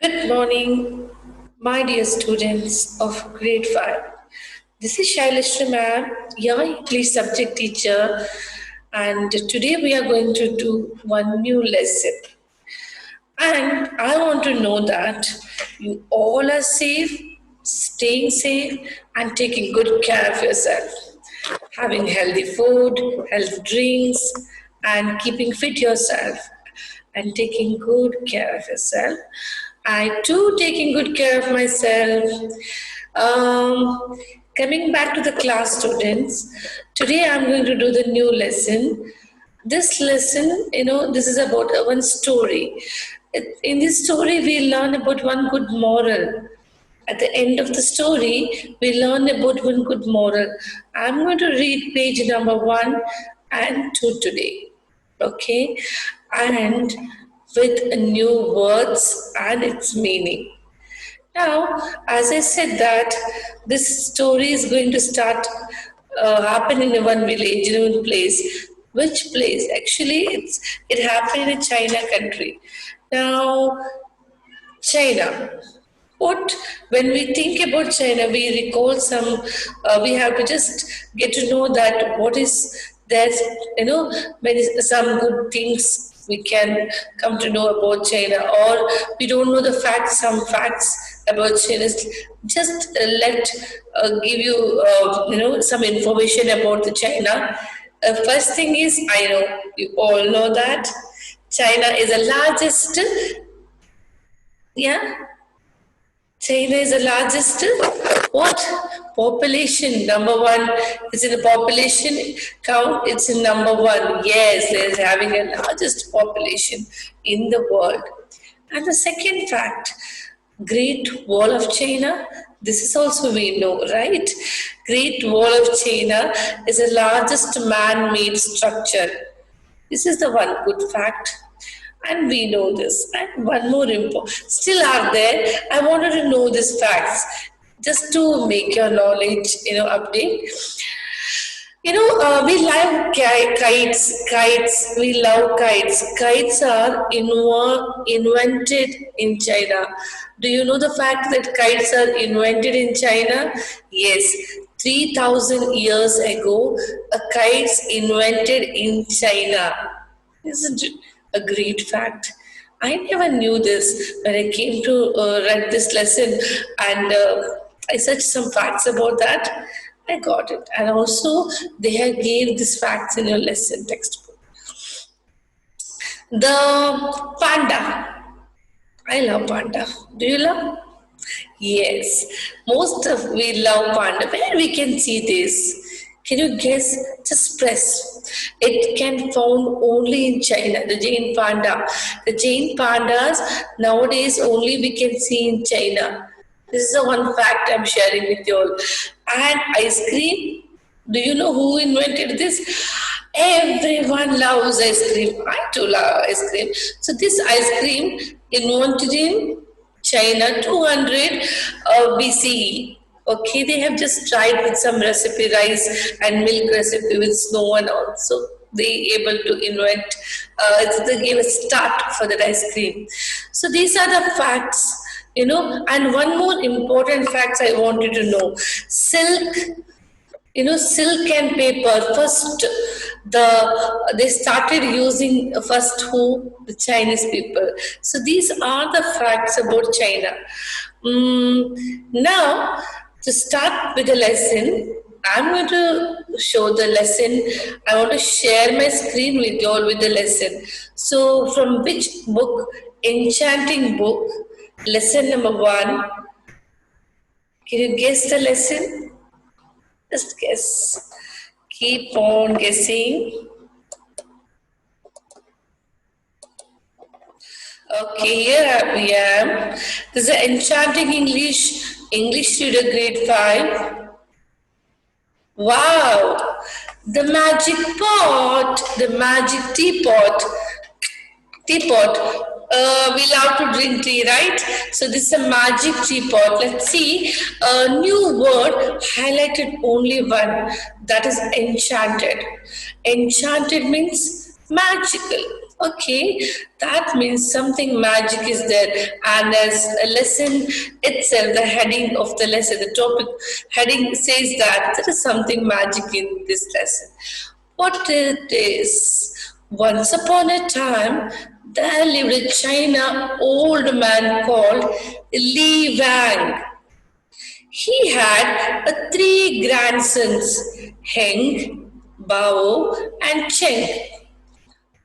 Good morning, my dear students of grade 5. This is Shaileshri ma'am, your English subject teacher, and today we are going to do one new lesson. And I want to know that you all are safe, staying safe, and taking good care of yourself. Having healthy food, healthy drinks, and keeping fit yourself and taking good care of yourself. I too taking good care of myself. Um, Coming back to the class, students, today I'm going to do the new lesson. This lesson, this is about one story. In this story, we learn about one good moral. At the end of the story, we learn about one good moral. I'm going to read page number 1 and 2 today. Okay? And with new words and its meaning. Now, as I said that this story is going to start happen in one village, in one place. Which place? Actually, it happened in a China country. Now, China. What when we think about China, we recall some. We have to just get to know that what is there's many some good things we can come to know about China, or we don't know the facts. Some facts about China. Just let give you some information about the China. First thing is I know you all know that China is the largest. Yeah, China is the largest what population? Number one is in the population count. It's in number one. Yes, they're having a largest population in the world. And the second fact, Great Wall of China. This is also we know, right? Great Wall of China is the largest man-made structure. This is the one good fact. And we know this. And one more important, still are there. I wanted to know these facts just to make your knowledge, update. We love kites. Kites. We love kites. Kites are invented in China. Do you know the fact that kites are invented in China? Yes. 3,000 years ago, a kite's invented in China. Isn't it a great fact? I never knew this when I came to read this lesson and I searched some facts about that. I got it. And also, they have gave these facts in your lesson textbook. The panda. I love panda. Do you love? Yes, most of we love panda. Where we can see this? Can you guess? Just press. It can found only in China. The Jane panda. The Jane pandas nowadays only we can see in China. This is the one fact I'm sharing with you all. And ice cream. Do you know who invented this? Everyone loves ice cream. I too love ice cream. So this ice cream invented in China 200 BCE. Okay, they have just tried with some recipe, rice and milk recipe with snow and all. So they able to invent. They gave a start for the ice cream. So these are the facts. And one more important facts I wanted to know. Silk, silk and paper. First, they started using first who the Chinese people. So these are the facts about China. Now, to start with the lesson, I'm going to show the lesson. I want to share my screen with you all with the lesson. So, from which book? Enchanting book. Lesson number 1. Can you guess the lesson? Just guess. Keep on guessing. Okay, here we am. This is an Enchanting English Reader Grade 5. Wow! The magic pot, the magic teapot. We love to drink tea, right? So this is a magic teapot. Let's see. A new word highlighted only one. That is enchanted. Enchanted means magical. Okay, that means something magic is there. And as a lesson itself, the heading of the lesson, the topic heading says that there is something magic in this lesson. What it is? Once upon a time, there lived a China old man called Li Wang. He had three grandsons, Heng, Bao, and Cheng.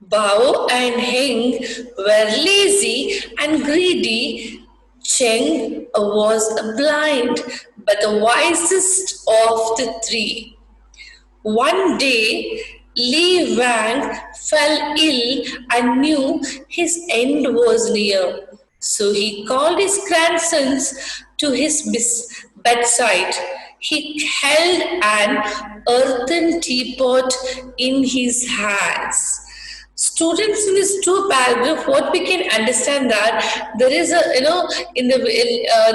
Bao and Heng were lazy and greedy. Cheng was blind but the wisest of the three. One day, Li Wang fell ill and knew his end was near. So he called his grandsons to his bedside. He held an earthen teapot in his hands. Students, in this two paragraph, what we can understand that there is a,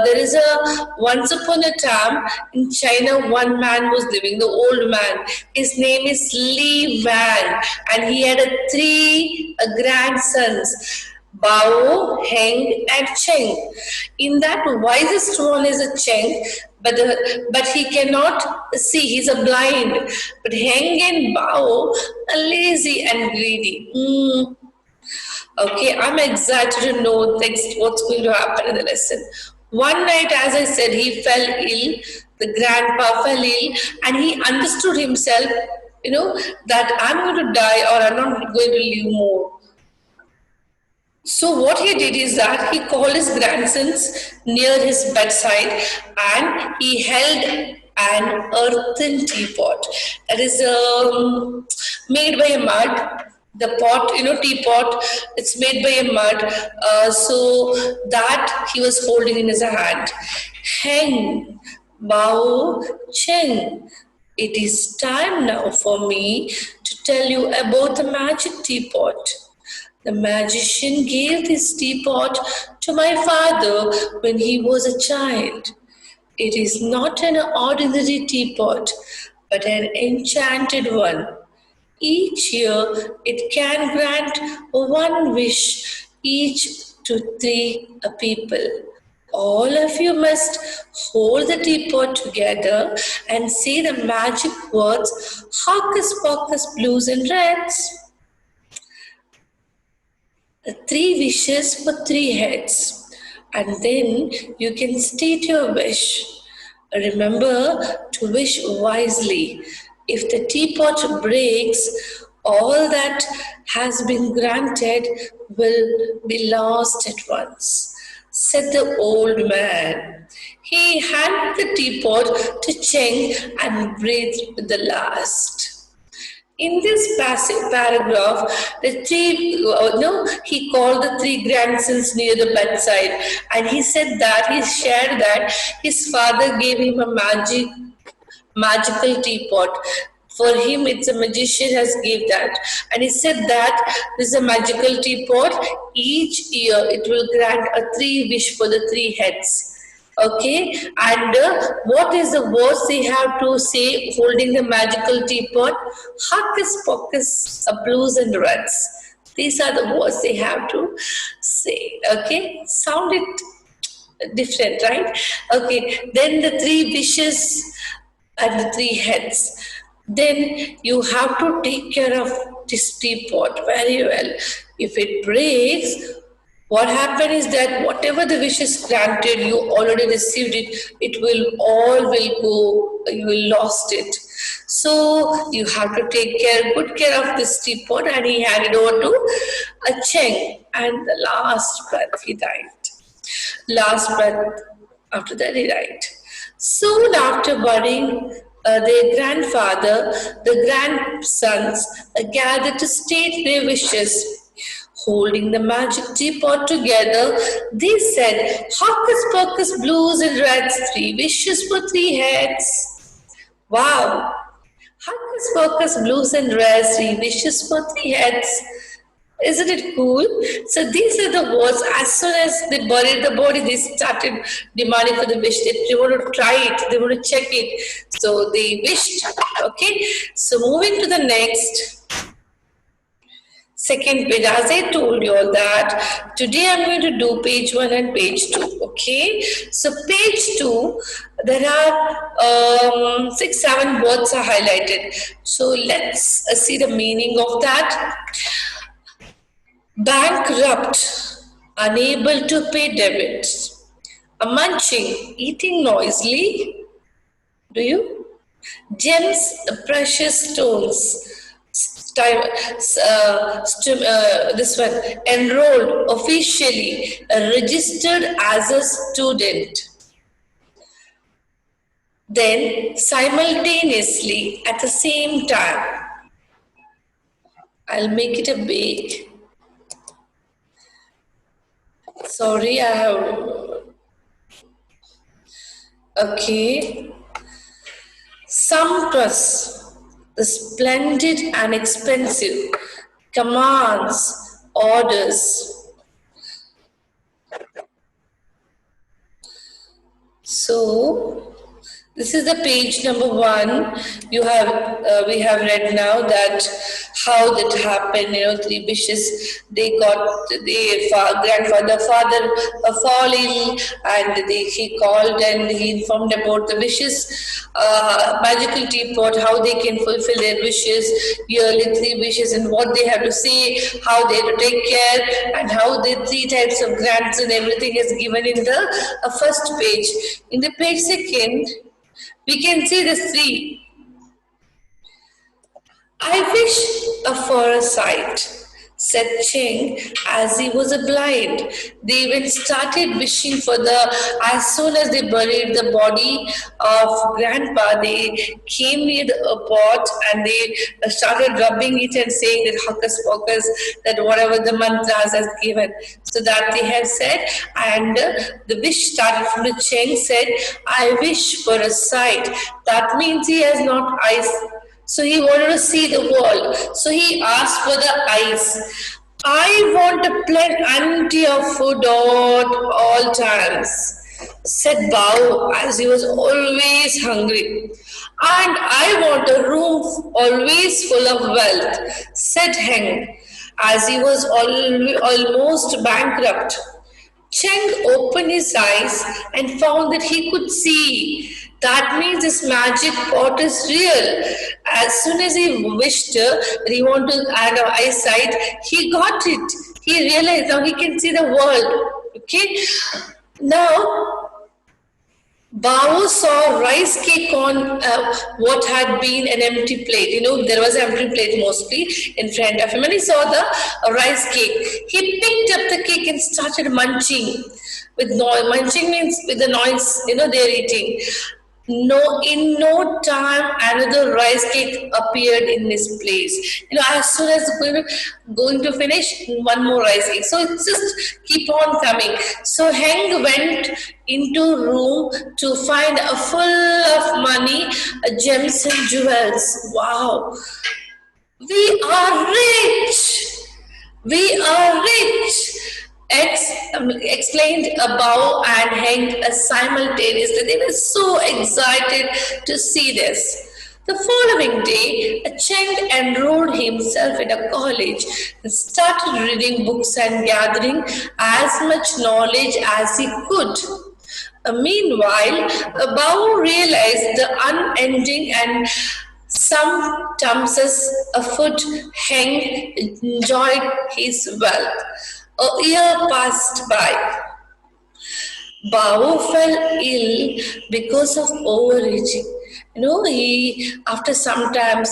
there is a, once upon a time in China, one man was living, the old man. His name is Li Wang, and he had three grandsons. Bao, Heng, and Cheng. In that, wisest one is a Cheng, but he cannot see. He's a blind. But Heng and Bao are lazy and greedy. Okay, I'm excited to know next what's going to happen in the lesson. One night, as I said, he fell ill. The grandpa fell ill, and he understood himself. That I'm going to die or I'm not going to live more. So what he did is that he called his grandsons near his bedside and he held an earthen teapot that is made by a mud. The pot, teapot, it's made by a mud. So that he was holding in his hand. Heng, Bao, Cheng. It is time now for me to tell you about the magic teapot. The magician gave this teapot to my father when he was a child. It is not an ordinary teapot, but an enchanted one. Each year it can grant one wish each to three people. All of you must hold the teapot together and say the magic words Hocus Pocus Blues and Reds. Three wishes for three heads, and then you can state your wish. Remember to wish wisely. If the teapot breaks, all that has been granted will be lost at once, said the old man. He handed the teapot to Cheng and breathed with the last. In this passive paragraph, he called the three grandsons near the bedside, and he said that he shared that his father gave him a magical teapot. For him, it's a magician has gave that, and he said that this is a magical teapot. Each year, it will grant a three wish for the three heads. Okay, and what is the words they have to say holding the magical teapot? Hocus pocus, blues and reds. These are the words they have to say. Okay, sound it different, right? Okay, then the three wishes and the three heads. Then you have to take care of this teapot very well. If it breaks, what happened is that whatever the wish is granted, you already received it, it will all will go, you will lost it. So you have to take good care of this teapot, and he handed over to a Cheng, and the last breath he died. Last breath, after that he died. Soon after burying their grandfather, the grandsons gathered to state their wishes. Holding the magic teapot together, they said, Hocus Pocus Blues and Reds, three wishes for three heads. Wow! Hocus Pocus Blues and Reds, three wishes for three heads. Isn't it cool? So these are the words. As soon as they buried the body, they started demanding for the wish. They want to try it. They want to check it. So they wished. Okay. So moving to the next. second page. As I told you all that today I'm going to do page 1 and page 2. Okay, so page 2, there are 6 7 words are highlighted. So let's see the meaning of that. Bankrupt, unable to pay debits. A munching, eating noisily. Do you? Gems, precious stones. This one, enrolled officially, registered as a student. Then, simultaneously, at the same time, I'll make it a big. Sorry, I have. Okay. Sumptuous, the splendid and expensive, commands, orders. So, this is the page number 1. You have we have read now that how that happened. 3 wishes. They got grandfather father fall ill, and he called and he informed about the wishes. Magical teapot, how they can fulfill their wishes. Yearly 3 wishes and what they have to say, how they have to take care, and how the 3 types of grants and everything is given in the first page. In the page second, we can see the 3. I wish for a sight, said Cheng as he was blind. They even started wishing for as soon as they buried the body of Grandpa, they came near the pot and they started rubbing it and saying that hocus pocus, that whatever the mantras has given. So that they have said, and the wish started from the Cheng said, I wish for a sight. That means he has not eyes. So he wanted to see the world. So he asked for the eyes. I want a plenty of food at all times, said Bao, as he was always hungry. And I want a room always full of wealth, said Heng, as he was almost bankrupt. Cheng opened his eyes and found that he could see. That means this magic pot is real. As soon as he wished that he wanted to add eyesight, he got it. He realized now he can see the world. Okay. Now Bao saw rice cake on what had been an empty plate. There was an empty plate mostly in front of him, and he saw the rice cake. He picked up the cake and started munching. With noise, munching means with the noise. They're eating. No, in no time, another rice cake appeared in his place. As soon as going to finish, one more rice cake. So it's just keep on coming. So Heng went into room to find a full of money, gems and jewels. Wow, we are rich. We are rich. Explained Bao and Heng simultaneously. They were so excited to see this. The following day, Cheng enrolled himself in a college and started reading books and gathering as much knowledge as he could. Meanwhile, Bao realized the unending and sometimes a foot Heng enjoyed his wealth. A year passed by. Bao fell ill because of overeating. He after sometimes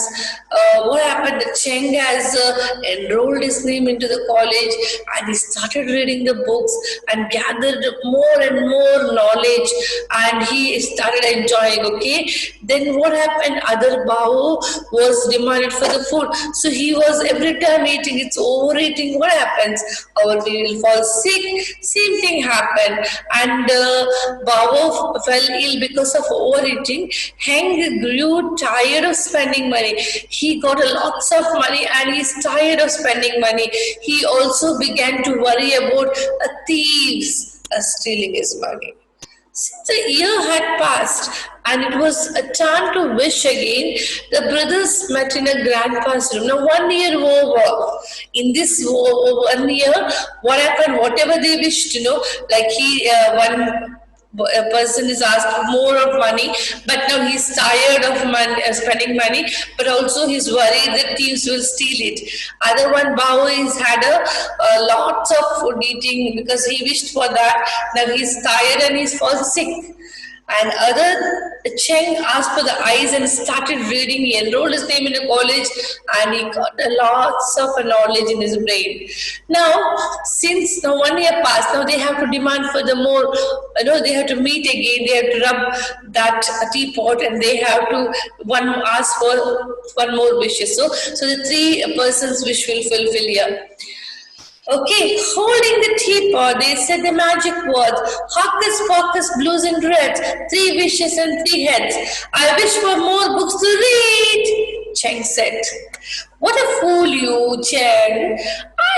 what happened? Cheng has enrolled his name into the college, and he started reading the books and gathered more and more knowledge, and he started enjoying. Okay, then what happened? Other Bao was demanded for the food, so he was every time eating. It's overeating. What happens? Our we will fall sick. Same thing happened, and Bao fell ill because of overeating. Heng grew tired of spending money. He got lots of money and he's tired of spending money. He also began to worry about thieves stealing his money. Since a year had passed and it was a time to wish again, the brothers met in a grandpa's room. Now, 1 year over. In this 1 year, what happened? Whatever they wished, like one a person is asked for more of money, but now he's tired of money, spending money, but also he's worried that thieves will steal it. Other one, Bao, has had a lots of food eating because he wished for that. Now he's tired and he's fallen sick. And other Cheng asked for the eyes and started reading. He enrolled his name in a college and he got a lots of knowledge in his brain. Now, since now 1 year passed, now they have to demand for the more, they have to meet again, they have to rub that teapot and they have to one ask for one more wishes. So the three persons wish will fulfill here. Okay, holding the teapot, they said the magic words, Hocus Pocus, blues and reds, 3 wishes and 3 heads. I wish for more books to read, Cheng said. What a fool you, Cheng.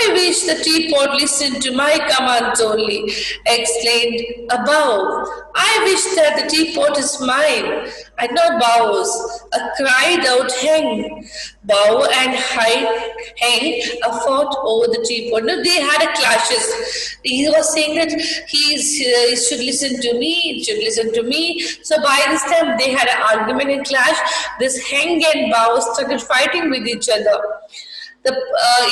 I wish the teapot listened to my commands only, exclaimed above. I wish that the teapot is mine and not Bao's. Cried out Heng. Bao and Heng fought over the teapot. No, they had a clashes. He was saying that he should listen to me, he should listen to me. So by this time they had an argument and clash. This Heng and Bao started fighting with each other.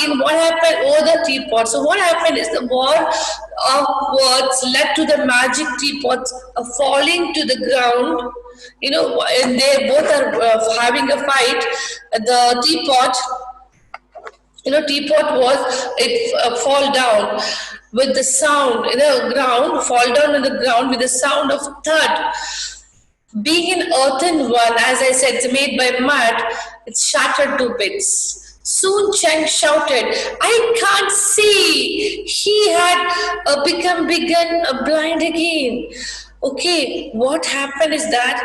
In what happened over the teapot. So what happened is the war of words led to the magic teapots falling to the ground. And they both are having a fight. The teapot was it fall down with the sound, fall down on the ground with the sound of thud. Being an earthen one, as I said, it's made by mud, it's shattered to bits. Soon Cheng shouted, I can't see. He had become big and blind again. Okay, what happened is that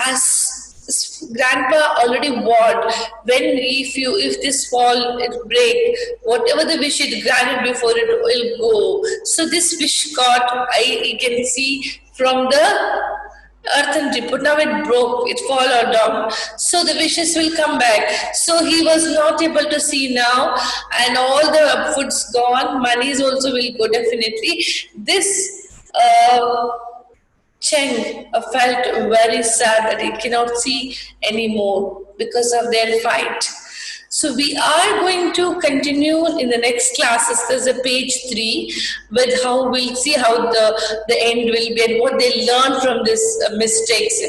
as grandpa already warned, when if this fall it break, whatever the wish it granted before it will go. So this wish got, I can see from the earthen tip, but now it broke, it fall down. So the wishes will come back. So he was not able to see now, and all the food's gone, monies also will go definitely. This Cheng felt very sad that he cannot see anymore because of their fight. So we are going to continue in the next classes. There's a page 3 with how we'll see how the end will be and what they learn from this mistakes,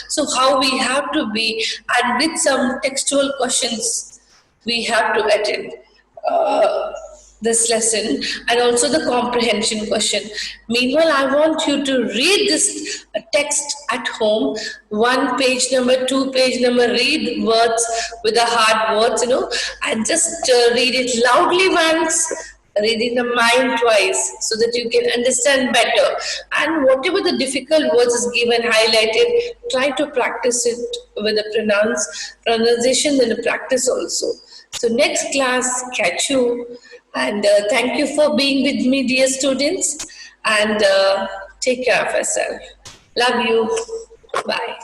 So how we have to be, and with some textual questions we have to attend. This lesson and also the comprehension question. Meanwhile, I want you to read this text at home, 1 page number, 2 page number, read words with the hard words, and just read it loudly once, read in the mind twice so that you can understand better. And whatever the difficult words is given, highlighted, try to practice it with the pronunciation and the practice also. So next class, catch you. And thank you for being with me, dear students. And take care of yourself. Love you. Bye.